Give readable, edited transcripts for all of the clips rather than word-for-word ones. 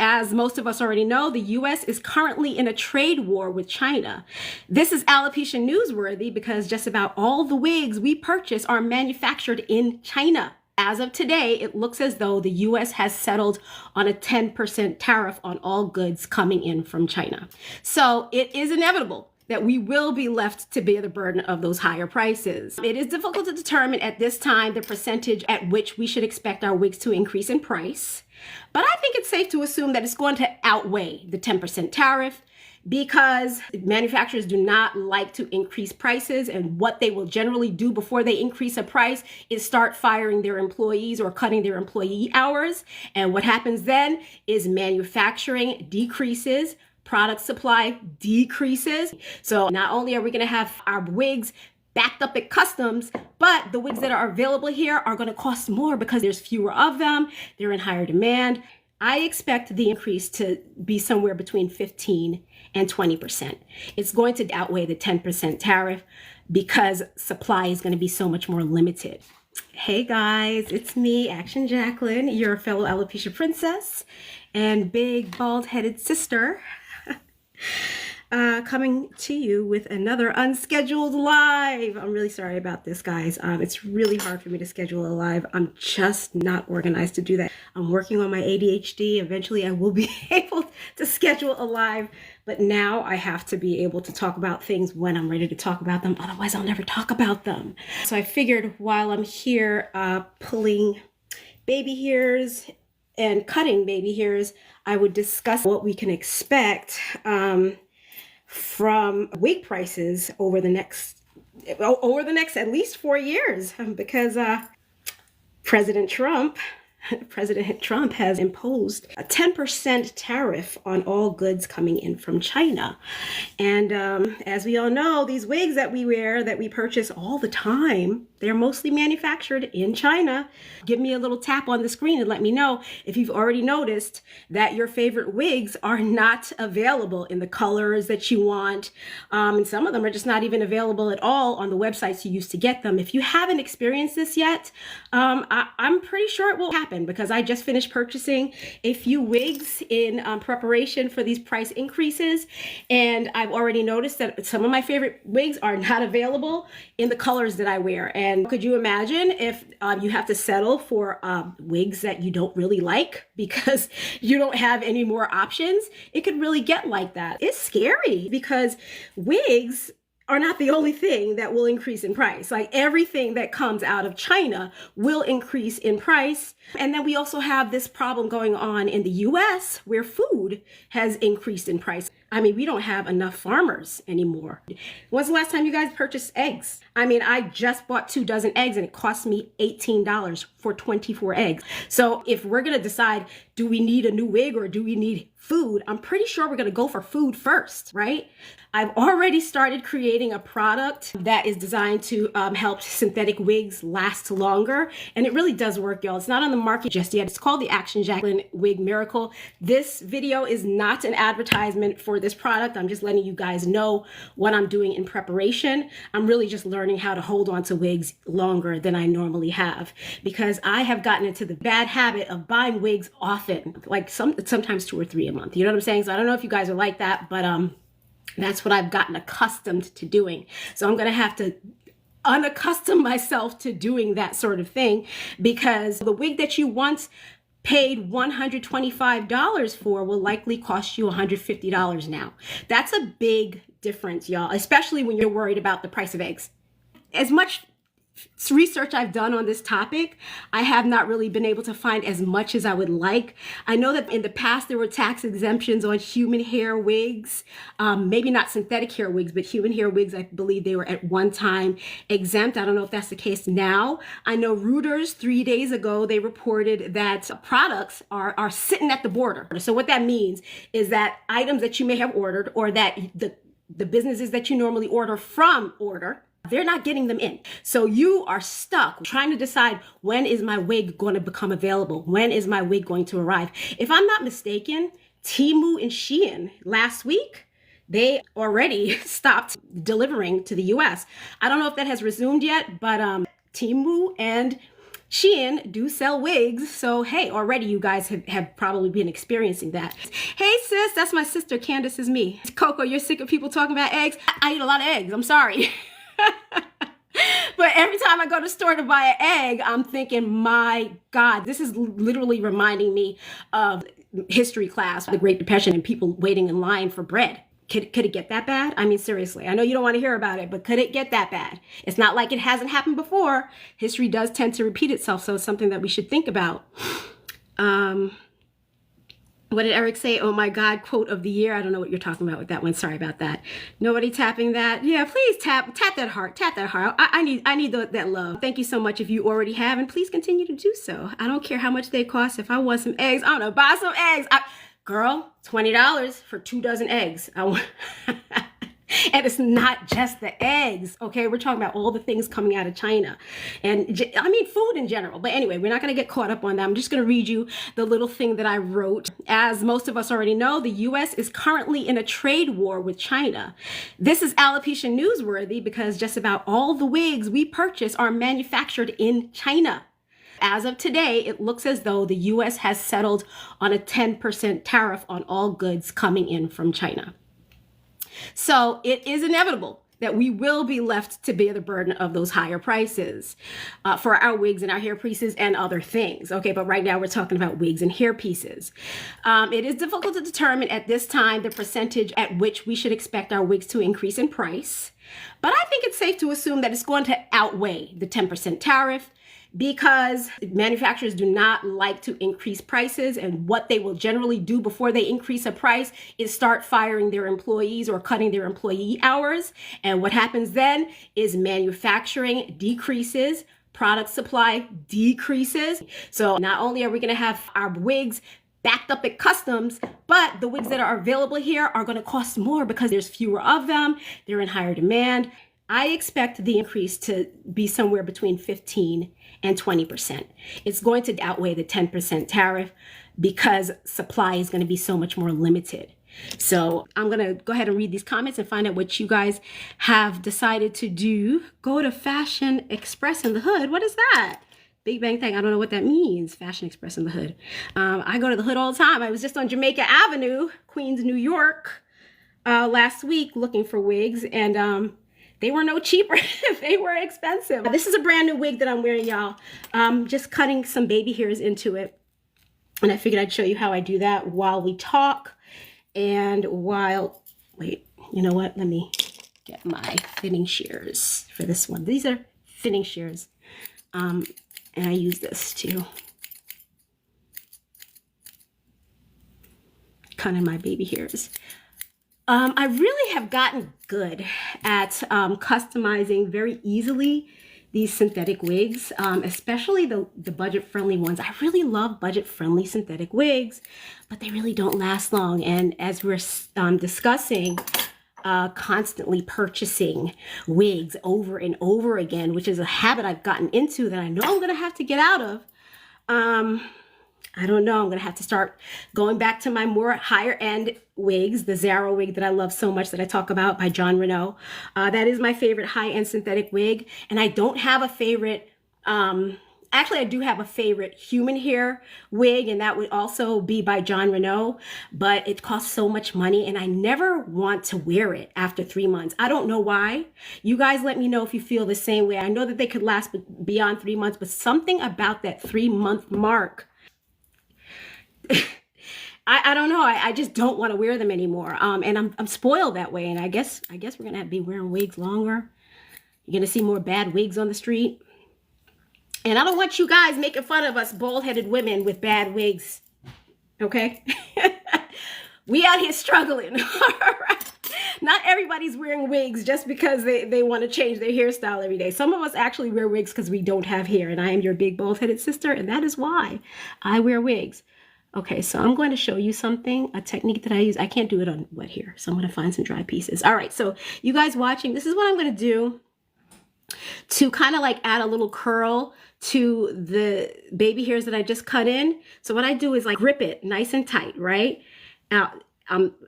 As most of us already know, the US is currently in a trade war with China. This is alopecia newsworthy because just about all the wigs we purchase are manufactured in China. As of today, it looks as though the US has settled on a 10% tariff on all goods coming in from China. So it is inevitable that we will be left to bear the burden of those higher prices. It is difficult to determine at this time the percentage at which we should expect our wigs to increase in price, but I think it's safe to assume that it's going to outweigh the 10% tariff because manufacturers do not like to increase prices, and what they will generally do before they increase a price is start firing their employees or cutting their employee hours. And what happens then is manufacturing decreases, product supply decreases. So not only are we going to have our wigs backed up at customs, but the wigs that are available here are going to cost more because there's fewer of them. They're in higher demand. I expect the increase to be somewhere between 15 and 20%. It's going to outweigh the 10% tariff because supply is going to be so much more limited. Hey guys, it's me, Action Jacqueline, your fellow alopecia princess and big bald-headed sister. Coming to you with another unscheduled live. I'm really sorry about this, guys. It's really hard for me to schedule a live. I'm just not organized to do that. I'm working on my ADHD. Eventually I will be able to schedule a live, but now I have to be able to talk about things when I'm ready to talk about them. Otherwise I'll never talk about them. So I figured while I'm here pulling baby hairs and cutting baby hairs, I would discuss what we can expect from wig prices over the next at least 4 years, because President Trump has imposed a 10% tariff on all goods coming in from China. And as we all know, these wigs that we wear, that we purchase all the time, they're mostly manufactured in China. Give me a little tap on the screen and let me know if you've already noticed that your favorite wigs are not available in the colors that you want. And some of them are just not even available at all on the websites you used to get them. If you haven't experienced this yet, I'm pretty sure it will happen because I just finished purchasing a few wigs in preparation for these price increases. And I've already noticed that some of my favorite wigs are not available in the colors that I wear. And could you imagine if you have to settle for wigs that you don't really like because you don't have any more options? It could really get like that. It's scary because wigs are not the only thing that will increase in price. Like everything that comes out of China will increase in price. And then we also have this problem going on in the US where food has increased in price. I mean, we don't have enough farmers anymore. When's the last time you guys purchased eggs? I mean, I just bought 2 dozen eggs and it cost me $18 for 24 eggs. So if we're gonna decide, do we need a new wig or do we need food? I'm pretty sure we're gonna go for food first, right? I've already started creating a product that is designed to help synthetic wigs last longer. And it really does work, y'all. It's not on the market just yet. It's called the Action Jacqueline Wig Miracle. This video is not an advertisement for this product. I'm just letting you guys know what I'm doing in preparation. I'm really just learning how to hold on to wigs longer than I normally have because I have gotten into the bad habit of buying wigs often, like sometimes 2 or 3 a month. You know what I'm saying? So I don't know if you guys are like that, but that's what I've gotten accustomed to doing. So I'm going to have to unaccustom myself to doing that sort of thing because the wig that you once paid $125 for will likely cost you $150 now. That's a big difference, y'all, especially when you're worried about the price of eggs. As much research I've done on this topic, I have not really been able to find as much as I would like. I know that in the past there were tax exemptions on human hair wigs, maybe not synthetic hair wigs, but human hair wigs. I believe they were at one time exempt. I don't know if that's the case now. I know Reuters 3 days ago, they reported that products are sitting at the border. So what that means is that items that you may have ordered or that the businesses that you normally order from they're not getting them in. So you are stuck trying to decide, when is my wig going to become available? When is my wig going to arrive? If I'm not mistaken, Temu and Shein last week, they already stopped delivering to the US. I don't know if that has resumed yet, but Temu and Shein do sell wigs. So, hey, already you guys have probably been experiencing that. Hey, sis, that's my sister. Candace is me. Coco, you're sick of people talking about eggs? I eat a lot of eggs. I'm sorry. But every time I go to the store to buy an egg, I'm thinking, my God, this is literally reminding me of history class, the Great Depression, and people waiting in line for bread. Could it get that bad? I mean, seriously, I know you don't want to hear about it, but could it get that bad? It's not like it hasn't happened before. History does tend to repeat itself, so it's something that we should think about. What did Eric say? Oh my God, quote of the year. I don't know what you're talking about with that one. Sorry about that. Nobody tapping that. Yeah, please tap that heart. Tap that heart. I need that love. Thank you so much if you already have, and please continue to do so. I don't care how much they cost. If I want some eggs, I'm gonna buy some eggs. Girl, $20 for 2 dozen eggs. And it's not just the eggs, okay? We're talking about all the things coming out of China. And I mean, food in general. But anyway, we're not going to get caught up on that. I'm just going to read you the little thing that I wrote. As most of us already know, the U.S. is currently in a trade war with China. This is alopecia newsworthy because just about all the wigs we purchase are manufactured in China. As of today, it looks as though the U.S. has settled on a 10% tariff on all goods coming in from China. So it is inevitable that we will be left to bear the burden of those higher prices for our wigs and our hair pieces and other things. Okay, but right now we're talking about wigs and hair pieces. It is difficult to determine at this time the percentage at which we should expect our wigs to increase in price. But I think it's safe to assume that it's going to outweigh the 10% tariff, because manufacturers do not like to increase prices, and what they will generally do before they increase a price is start firing their employees or cutting their employee hours. And what happens then is manufacturing decreases, product supply decreases. So not only are we going to have our wigs backed up at customs, but the wigs that are available here are going to cost more because there's fewer of them. They're in higher demand. I expect the increase to be somewhere between 15 and 20%. It's going to outweigh the 10% tariff because supply is going to be so much more limited. So I'm going to go ahead and read these comments and find out what you guys have decided to do. Go to Fashion Express in the Hood. What is that? Big Bang Thing. I don't know what that means. Fashion Express in the Hood. I go to the Hood all the time. I was just on Jamaica Avenue, Queens, New York, last week looking for wigs, and they were no cheaper. They were expensive. This is a brand new wig that I'm wearing, y'all. Just cutting some baby hairs into it. And I figured I'd show you how I do that while we talk. And while, wait, you know what? Let me get my thinning shears for this one. These are thinning shears. And I use this to cut in my baby hairs. I really have gotten good at customizing very easily these synthetic wigs, especially the budget-friendly ones. I really love budget-friendly synthetic wigs, but they really don't last long. And as we're discussing, constantly purchasing wigs over and over again, which is a habit I've gotten into that I know I'm going to have to get out of. I don't know. I'm going to have to start going back to my more higher end wigs, the Zara wig that I love so much that I talk about by Jon Renau. That is my favorite high end synthetic wig. And I don't have a favorite, actually I do have a favorite human hair wig, and that would also be by Jon Renau, but it costs so much money and I never want to wear it after 3 months. I don't know why. You guys let me know if you feel the same way. I know that they could last beyond 3 months, but something about that 3-month mark, I don't know. I just don't want to wear them anymore. And I'm spoiled that way. And I guess we're going to be wearing wigs longer. You're going to see more bad wigs on the street. And I don't want you guys making fun of us bald-headed women with bad wigs. Okay? We out here struggling. Not everybody's wearing wigs just because they want to change their hairstyle every day. Some of us actually wear wigs because we don't have hair. And I am your big bald-headed sister. And that is why I wear wigs. Okay, so I'm going to show you something, a technique that I use. I can't do it on wet hair, so I'm going to find some dry pieces. All right, so you guys watching, this is what I'm going to do to kind of like add a little curl to the baby hairs that I just cut in. So what I do is like grip it nice and tight, right? Now,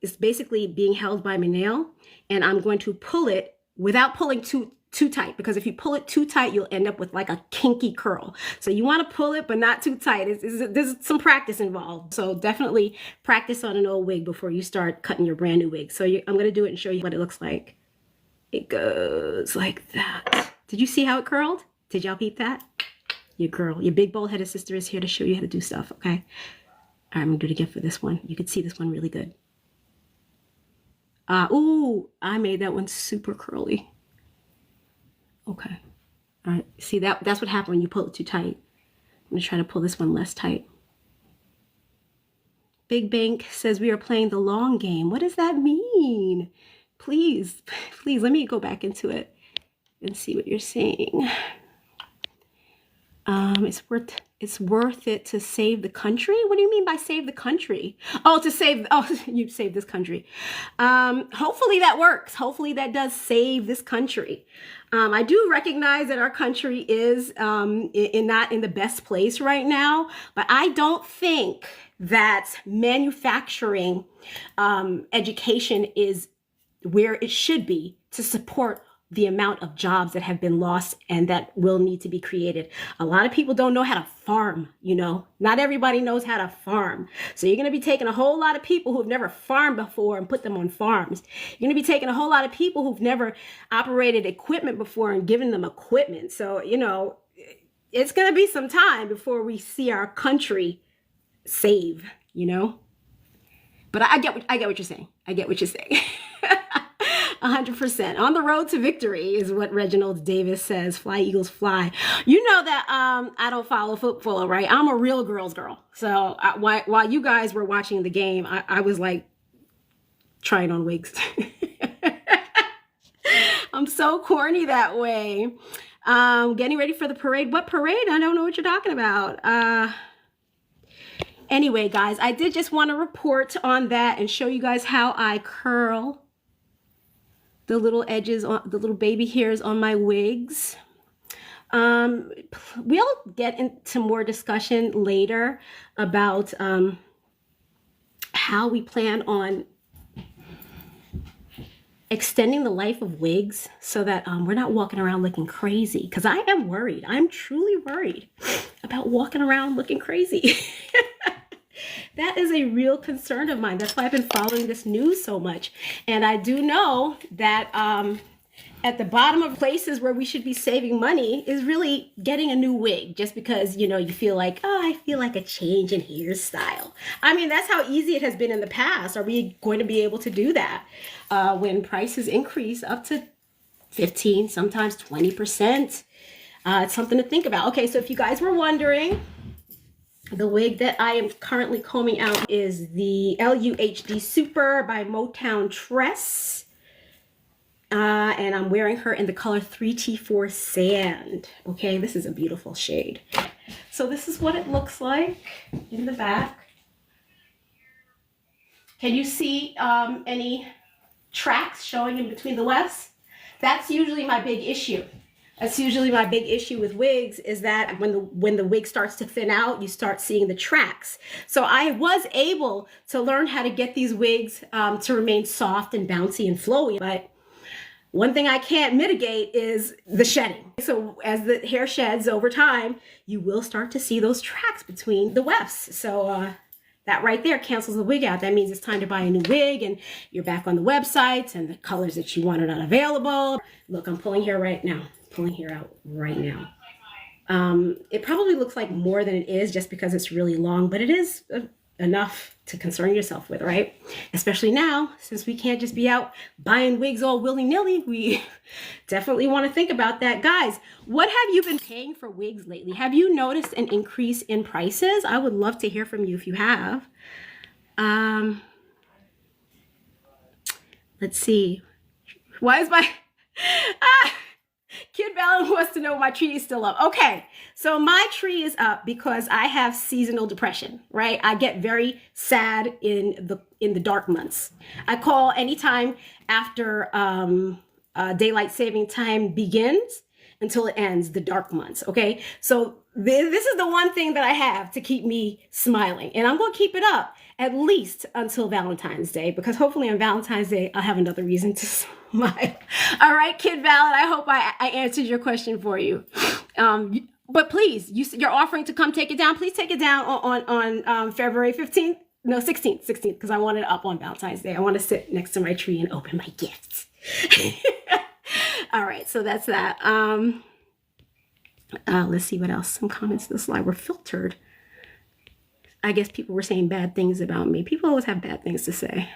it's basically being held by my nail, and I'm going to pull it without pulling too too tight, because if you pull it too tight, you'll end up with like a kinky curl. So you want to pull it, but not too tight. There's some practice involved. So definitely practice on an old wig before you start cutting your brand new wig. So I'm going to do it and show you what it looks like. It goes like that. Did you see how it curled? Did y'all peep that? Your girl, your big bald headed sister is here to show you how to do stuff, okay? All right, I'm going to do it again for this one. You can see this one really good. Ooh, I made that one super curly. Okay. All right. See, that's what happened when you pull it too tight. I'm going to try to pull this one less tight. Big Bank says we are playing the long game. What does that mean? Please, please, let me go back into it and see what you're saying. It's worth it to save the country. What do you mean by save the country? Oh, you save this country. Hopefully that works. Hopefully that does save this country. I do recognize that our country is not in the best place right now, but I don't think that manufacturing education is where it should be to support the amount of jobs that have been lost and that will need to be created. A lot of people don't know how to farm, you know. Not everybody knows how to farm. So you're going to be taking a whole lot of people who've never farmed before and put them on farms. You're going to be taking a whole lot of people who've never operated equipment before and giving them equipment. So, you know, it's going to be some time before we see our country save, you know. But I get what you're saying. I get what you're saying. 100%. On the road to victory is what Reginald Davis says. Fly, Eagles, fly. You know that I don't follow football, right? I'm a real girl's girl. So while you guys were watching the game, I was like trying on wigs. I'm so corny that way. Getting ready for the parade. What parade? I don't know what you're talking about. Anyway, guys, I did just want to report on that and show you guys how I curl the little edges, on the little baby hairs on my wigs. We'll get into more discussion later about how we plan on extending the life of wigs so that we're not walking around looking crazy. Because I am worried. I'm truly worried about walking around looking crazy. That is a real concern of mine. That's why I've been following this news so much. And I do know that at the bottom of places where we should be saving money is really getting a new wig, just because, you know, you feel like, oh, I feel like a change in hairstyle. I mean, that's how easy it has been in the past. Are we going to be able to do that when prices increase up to 15, sometimes 20%? It's something to think about. Okay, so if you guys were wondering, the wig that I am currently combing out is the LUHD Super by Motown Tress. And I'm wearing her in the color 3T4 Sand. Okay, this is a beautiful shade. So this is what it looks like in the back. Can you see any tracks showing in between the wefts? That's usually my big issue. That's usually my big issue with wigs, is that when the wig starts to thin out, you start seeing the tracks. So I was able to learn how to get these wigs to remain soft and bouncy and flowy. But one thing I can't mitigate is the shedding. So as the hair sheds over time, you will start to see those tracks between the wefts. So that right there cancels the wig out. That means it's time to buy a new wig and you're back on the websites and the colors that you want are not available. Look, I'm pulling hair right now. Pulling hair out right now. It probably looks like more than it is just because it's really long, but it is enough to concern yourself with, right? Especially now, since we can't just be out buying wigs all willy-nilly, we definitely want to think about that. Guys, what have you been paying for wigs lately? Have you noticed an increase in prices? I would love to hear from you if you have. Let's see. Why is my... Kid Ballon wants to know my tree is still up. Okay, so my tree is up because I have seasonal depression, right? I get very sad in the dark months. I call anytime after daylight saving time begins until it ends, the dark months, okay? So this is the one thing that I have to keep me smiling. And I'm going to keep it up at least until Valentine's Day, because hopefully on Valentine's Day, I'll have another reason to smile. All right, Kid Valid, I hope I answered your question for you. But please, you're offering to come take it down. Please take it down on February 15th. No, 16th, because I want it up on Valentine's Day. I want to sit next to my tree and open my gifts. All right, so that's that. Let's see what else. Some comments this slide were filtered. I guess people were saying bad things about me. People always have bad things to say.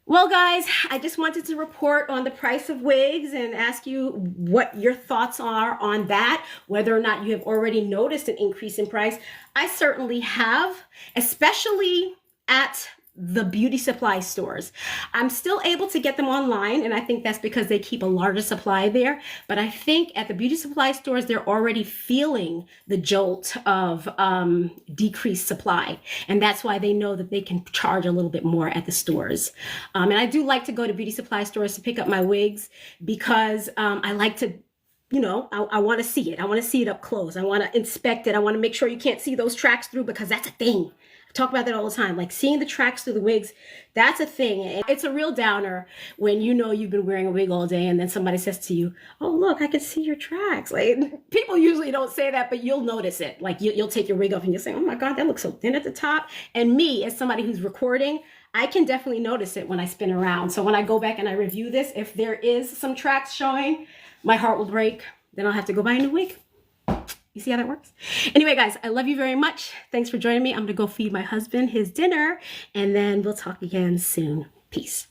Well, guys, I just wanted to report on the price of wigs and ask you what your thoughts are on that, whether or not you have already noticed an increase in price. I certainly have, especially at the beauty supply stores. I'm still able to get them online, and I think that's because they keep a larger supply there. But I think at the beauty supply stores, they're already feeling the jolt of decreased supply. And that's why they know that they can charge a little bit more at the stores. And I do like to go to beauty supply stores to pick up my wigs because I like to, you know, I want to see it. I want to see it up close. I want to inspect it. I want to make sure you can't see those tracks through, because that's a thing. Talk about that all the time. Like seeing the tracks through the wigs, that's a thing. And it's a real downer when you know you've been wearing a wig all day and then somebody says to you, oh, look, I can see your tracks. Like, people usually don't say that, but you'll notice it. Like you'll take your wig off and you'll say, oh my God, that looks so thin at the top. And me, as somebody who's recording, I can definitely notice it when I spin around. So when I go back and I review this, if there is some tracks showing, my heart will break. Then I'll have to go buy a new wig. You see how that works? Anyway, guys, I love you very much. Thanks for joining me. I'm going to go feed my husband his dinner, and then we'll talk again soon. Peace.